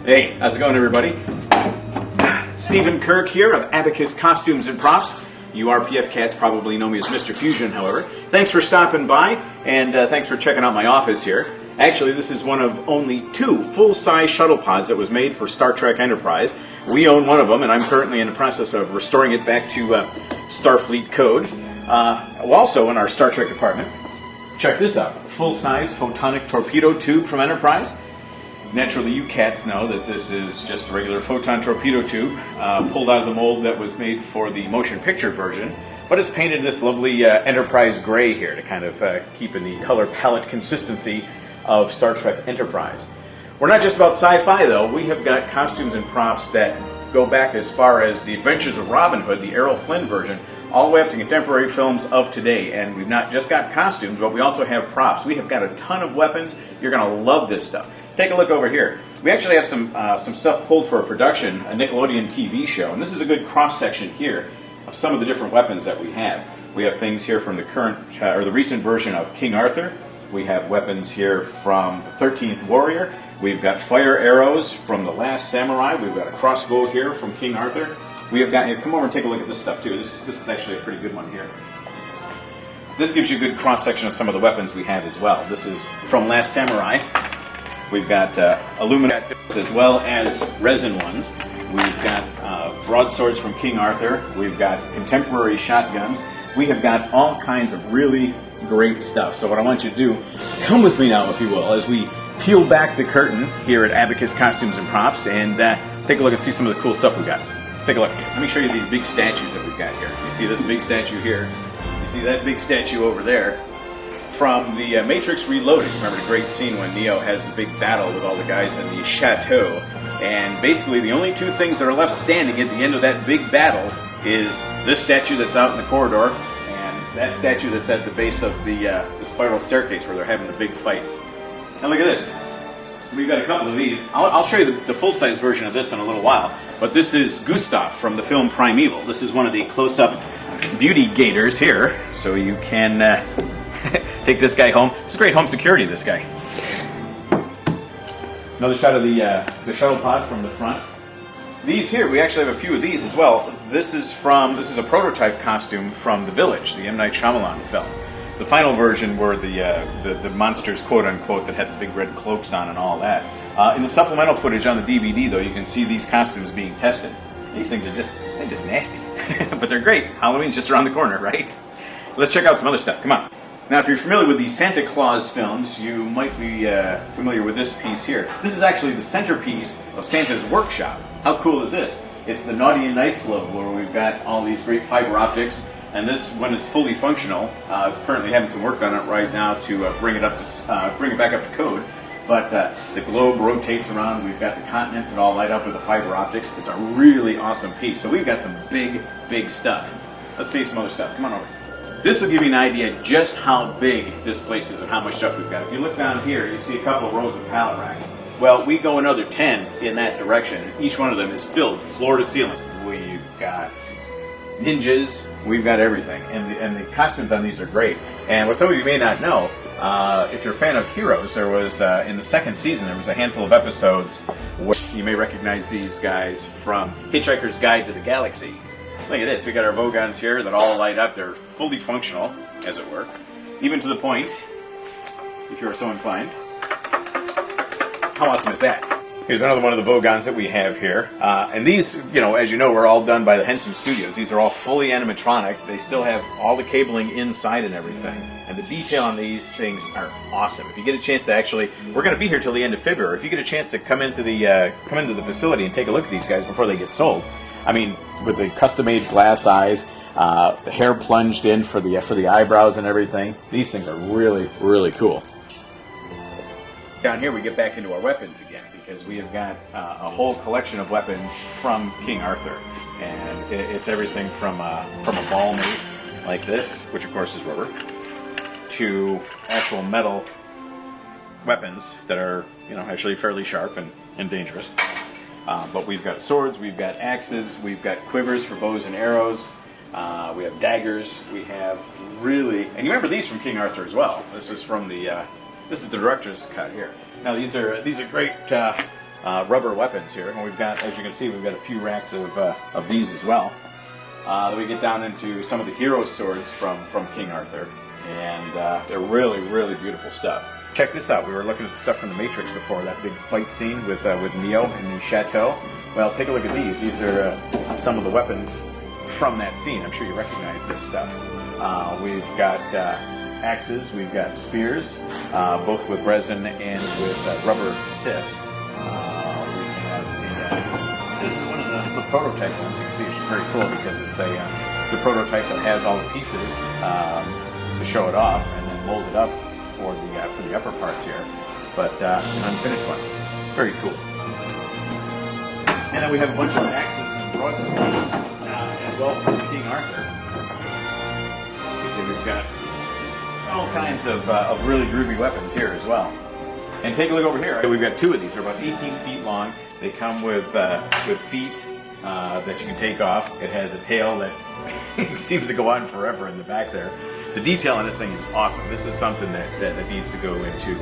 Hey, how's it going, everybody? Stephen Kirk here of Abacus Costumes and Props. You RPF cats probably know me as Mr. Fusion, however. Thanks for stopping by, and thanks for checking out my office here. Actually, this is one of only 2 full-size shuttle pods that was made for Star Trek Enterprise. We own one of them, and I'm currently in the process of restoring it back to Starfleet code. Also in our Star Trek department, check this out. Full-size photonic torpedo tube from Enterprise. Naturally, you cats know that this is just a regular photon torpedo tube pulled out of the mold that was made for the motion picture version, but it's painted this lovely Enterprise gray here to kind of keep in the color palette consistency of Star Trek Enterprise. We're not just about sci-fi, though. We have got costumes and props that go back as far as The Adventures of Robin Hood, the Errol Flynn version, all the way up to contemporary films of today. And we've not just got costumes, but we also have props. We have got a ton of weapons. You're going to love this stuff. Take a look over here. We actually have some stuff pulled for a production, a Nickelodeon TV show, and this is a good cross-section here of some of the different weapons that we have. We have things here from the current, or the recent version of King Arthur. We have weapons here from the 13th Warrior. We've got fire arrows from The Last Samurai. We've got a crossbow here from King Arthur. We have got, here, come over and take a look at this stuff too. This is actually a pretty good one here. This gives you a good cross-section of some of the weapons we have as well. This is from Last Samurai. We've got aluminum as well as resin ones. We've got broadswords from King Arthur. We've got contemporary shotguns. We have got all kinds of really great stuff. So what I want you to do, come with me now, if you will, as we peel back the curtain here at Abacus Costumes and Props and take a look and see some of the cool stuff we got. Let's take a look. Let me show you these big statues that we've got here. You see this big statue here. You see that big statue over there. From the Matrix Reloaded. Remember the great scene when Neo has the big battle with all the guys in the chateau, and basically the only 2 things that are left standing at the end of that big battle is this statue that's out in the corridor and that statue that's at the base of the spiral staircase where they're having the big fight. Now look at this. We've got a couple of these. I'll show you the full-size version of this in a little while, but this is Gustav from the film Primeval. This is one of the close-up beauty gaiters here, so you can take this guy home. It's great home security, this guy. Another shot of the shuttle pod from the front. These here, we actually have a few of these as well. This is a prototype costume from The Village, the M. Night Shyamalan film. The final version were the monsters, quote unquote, that had the big red cloaks on and all that. In the supplemental footage on the DVD, though, you can see these costumes being tested. These things are just nasty, but they're great. Halloween's just around the corner, right? Let's check out some other stuff. Come on. Now, if you're familiar with the Santa Claus films, you might be familiar with this piece here. This is actually the centerpiece of Santa's workshop. How cool is this? It's the Naughty and Nice globe where we've got all these great fiber optics, and this, when it's fully functional, it's currently having some work on it right now to bring it back up to code. But the globe rotates around. We've got the continents that all light up with the fiber optics. It's a really awesome piece. So we've got some big stuff. Let's see some other stuff. Come on over. This will give you an idea just how big this place is and how much stuff we've got. If you look down here, you see a couple of rows of pallet racks. Well, we go another 10 in that direction, and each one of them is filled floor to ceiling. We've got ninjas, we've got everything, and the costumes on these are great. And what some of you may not know, if you're a fan of Heroes, there was, in the 2nd season, there was a handful of episodes where you may recognize these guys from Hitchhiker's Guide to the Galaxy. Look at this, we got our bogans here that all light up. They're fully functional, as it were. Even to the point, if you're so inclined. How awesome is that? Here's another one of the bogans that we have here. And these, as you know, were all done by the Henson Studios. These are all fully animatronic. They still have all the cabling inside and everything. And the detail on these things are awesome. If you get a chance to actually, we're going to be here till the end of February. If you get a chance to come into the facility and take a look at these guys before they get sold, I mean, with the custom-made glass eyes, the hair plunged in for the eyebrows and everything, these things are really, really cool. Down here we get back into our weapons again because we have got a whole collection of weapons from King Arthur. And it's everything from a ball mace like this, which of course is rubber, to actual metal weapons that are, actually fairly sharp and dangerous. But we've got swords, we've got axes, we've got quivers for bows and arrows, we have daggers, we have really... And you remember these from King Arthur as well. This is from the... this is the director's cut here. Now these are great rubber weapons here. And we've got, as you can see, we've got a few racks of these as well. Then we get down into some of the hero swords from King Arthur. And they're really, really beautiful stuff. Check this out. We were looking at the stuff from The Matrix before, that big fight scene with Neo in the chateau. Well, take a look at these. These are some of the weapons from that scene. I'm sure you recognize this stuff. We've got axes, we've got spears, both with resin and with rubber tips. This is one of the prototype ones. You can see it's very cool because it's a prototype that has all the pieces to show it off and then mold it up for the upper parts here. But an unfinished one. Very cool. And then we have a bunch of axes and broadswords as well from King Arthur. You see we've got all kinds of really groovy weapons here as well. And take a look over here. We've got two of these. They're about 18 feet long. They come with feet that you can take off. It has a tail that seems to go on forever in the back there. The detail on this thing is awesome. This is something that needs to go into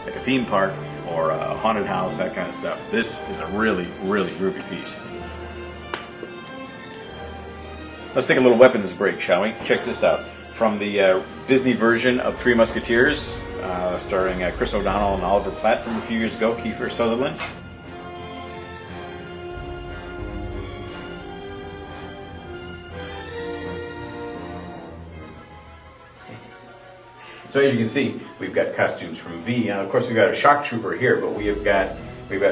like a theme park or a haunted house, that kind of stuff. This is a really, really groovy piece. Let's take a little weapons break, shall we? Check this out. From the Disney version of Three Musketeers, starring Chris O'Donnell and Oliver Platt from a few years ago, Kiefer Sutherland. So as you can see, we've got costumes from V. Now, of course, we've got a shock trooper here, but we've got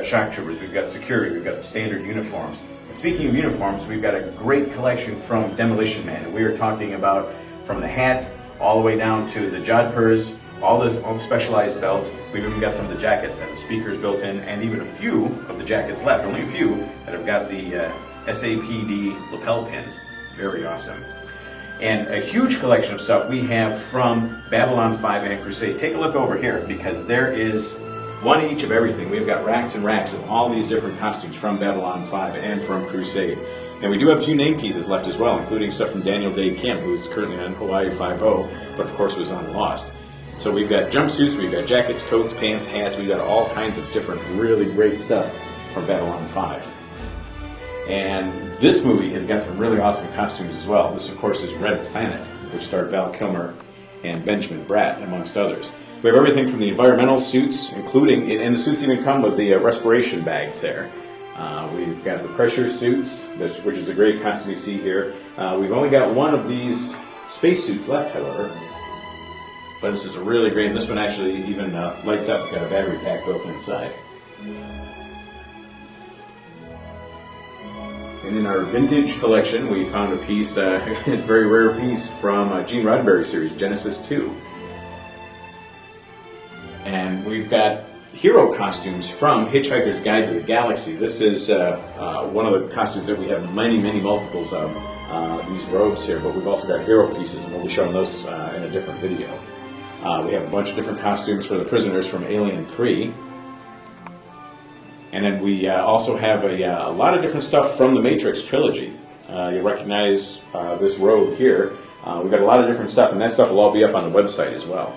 shock troopers, we've got security, we've got the standard uniforms. And speaking of uniforms, we've got a great collection from Demolition Man, and we are talking about from the hats all the way down to the jodhpurs, all the specialized belts. We've even got some of the jackets and the speakers built in, and even a few of the jackets left, only a few, that have got the SAPD lapel pins. Very awesome. And a huge collection of stuff we have from Babylon 5 and Crusade. Take a look over here, because there is one each of everything. We've got racks and racks of all these different costumes from Babylon 5 and from Crusade. And we do have a few name pieces left as well, including stuff from Daniel Day Kim, who's currently on Hawaii 5-0, but of course was on Lost. So we've got jumpsuits, we've got jackets, coats, pants, hats, we've got all kinds of different really great stuff from Babylon 5. And this movie has got some really awesome costumes as well. This, of course, is Red Planet, which starred Val Kilmer and Benjamin Bratt, amongst others. We have everything from the environmental suits, including, and the suits even come with the respiration bags there. We've got the pressure suits, which is a great costume you see here. We've only got one of these spacesuits left, however. But this is a really great, and this one actually even lights up. It's got a battery pack built inside. And in our vintage collection, we found a piece, a very rare piece from Gene Roddenberry series, Genesis 2. And we've got hero costumes from Hitchhiker's Guide to the Galaxy. This is one of the costumes that we have many, many multiples of, these robes here, but we've also got hero pieces, and we'll be showing those in a different video. We have a bunch of different costumes for the prisoners from Alien 3. And then we also have a lot of different stuff from the Matrix trilogy. You'll recognize this robe here. We've got a lot of different stuff, and that stuff will all be up on the website as well.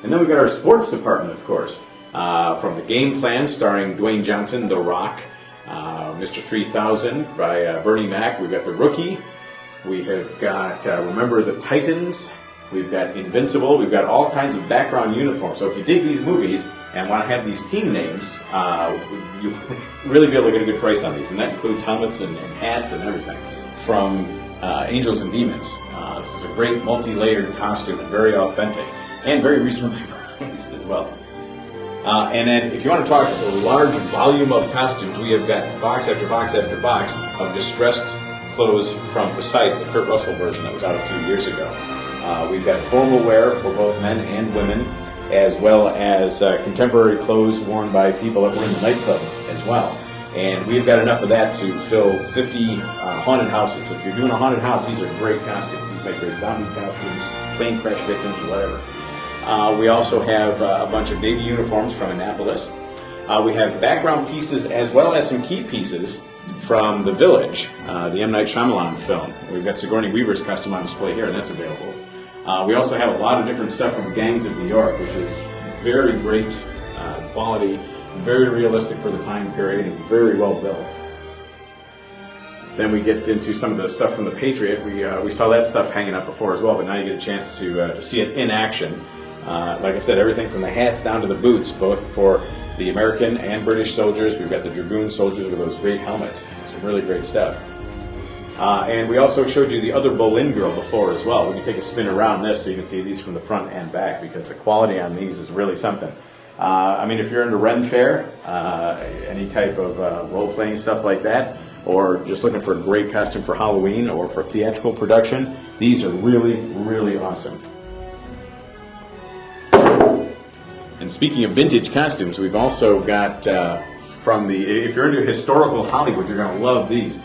And then we've got our sports department, of course, from the Game Plan, starring Dwayne Johnson, The Rock, Mr. 3000 by Bernie Mac. We've got The Rookie. We have got Remember the Titans. We've got Invincible. We've got all kinds of background uniforms. So if you dig these movies and want to have these team names, you'll really be able to get a good price on these. And that includes helmets and hats and everything from Angels and Demons. This is a great multi-layered costume and very authentic and very reasonably priced as well. And then if you want to talk a large volume of costumes, we have got box after box after box of distressed clothes from Poseidon, the Kurt Russell version that was out a few years ago. We've got formal wear for both men and women, as well as contemporary clothes worn by people that were in the nightclub as well. And we've got enough of that to fill 50 haunted houses. So if you're doing a haunted house, these are great costumes. These make great zombie costumes, plane crash victims, or whatever. We also have a bunch of Navy uniforms from Annapolis. We have background pieces as well as some key pieces from The Village, the M. Night Shyamalan film. We've got Sigourney Weaver's costume on display here, and that's available. We also have a lot of different stuff from Gangs of New York, which is very great quality Very realistic for the time period and very well built. Then we get into some of the stuff from the Patriot. We saw that stuff hanging up before as well, but now you get a chance to see it in action. Like I said, everything from the hats down to the boots, both for the American and British soldiers. We've got the Dragoon soldiers with those great helmets. Some really great stuff. And we also showed you the other Boleyn Girl before as well. We can take a spin around this so you can see these from the front and back, because the quality on these is really something. I mean, if you're into Ren Fair, any type of role-playing stuff like that, or just looking for a great costume for Halloween or for theatrical production, these are really, really awesome. And speaking of vintage costumes, we've also got if you're into historical Hollywood, you're going to love these.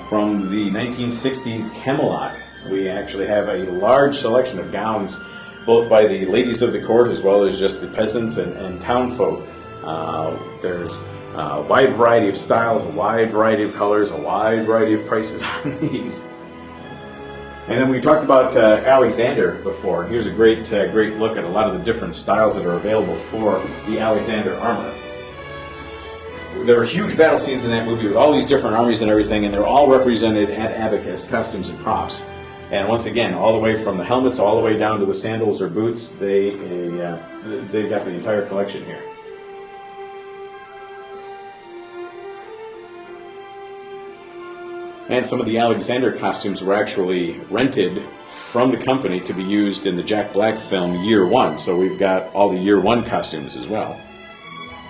From the 1960s Camelot, we actually have a large selection of gowns, both by the ladies of the court as well as just the peasants and townfolk. There's a wide variety of styles, a wide variety of colors, a wide variety of prices on these. And then we talked about Alexander before. Here's a great look at a lot of the different styles that are available for the Alexander armor. There are huge battle scenes in that movie with all these different armies and everything, and they're all represented at Abacus Costumes and Props. And once again, all the way from the helmets all the way down to the sandals or boots, they've got the entire collection here. And some of the Alexander costumes were actually rented from the company to be used in the Jack Black film Year One. So we've got all the Year One costumes as well.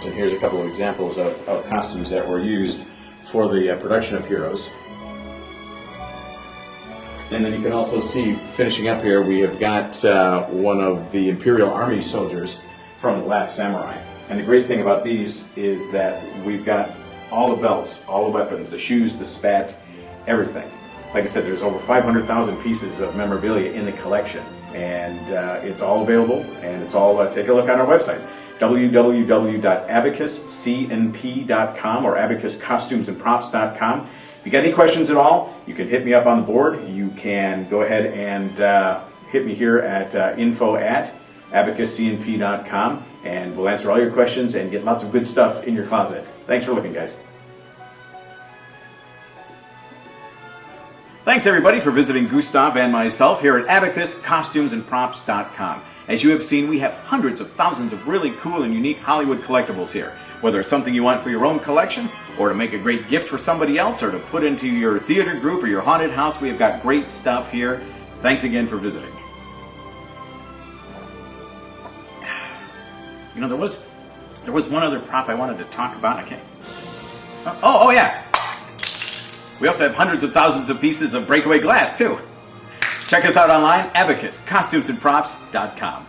And here's a couple of examples of costumes that were used for the production of Heroes. And then you can also see, finishing up here, we have got one of the Imperial Army soldiers from The Last Samurai. And the great thing about these is that we've got all the belts, all the weapons, the shoes, the spats, everything. Like I said, there's over 500,000 pieces of memorabilia in the collection, and it's all available, and it's all, take a look on our website, www.abacuscnp.com or abacuscostumesandprops.com. If you got any questions at all, you can hit me up on the board. You can go ahead and hit me here at info@abacuscnp.com, and we'll answer all your questions and get lots of good stuff in your closet. Thanks for looking, guys. Thanks, everybody, for visiting Gustav and myself here at abacuscostumesandprops.com. As you have seen, we have hundreds of thousands of really cool and unique Hollywood collectibles here. Whether it's something you want for your own collection, or to make a great gift for somebody else, or to put into your theater group or your haunted house, we have got great stuff here. Thanks again for visiting. You know, there was one other prop I wanted to talk about. I can't. Oh yeah. We also have hundreds of thousands of pieces of breakaway glass, too. Check us out online, abacuscostumesandprops.com.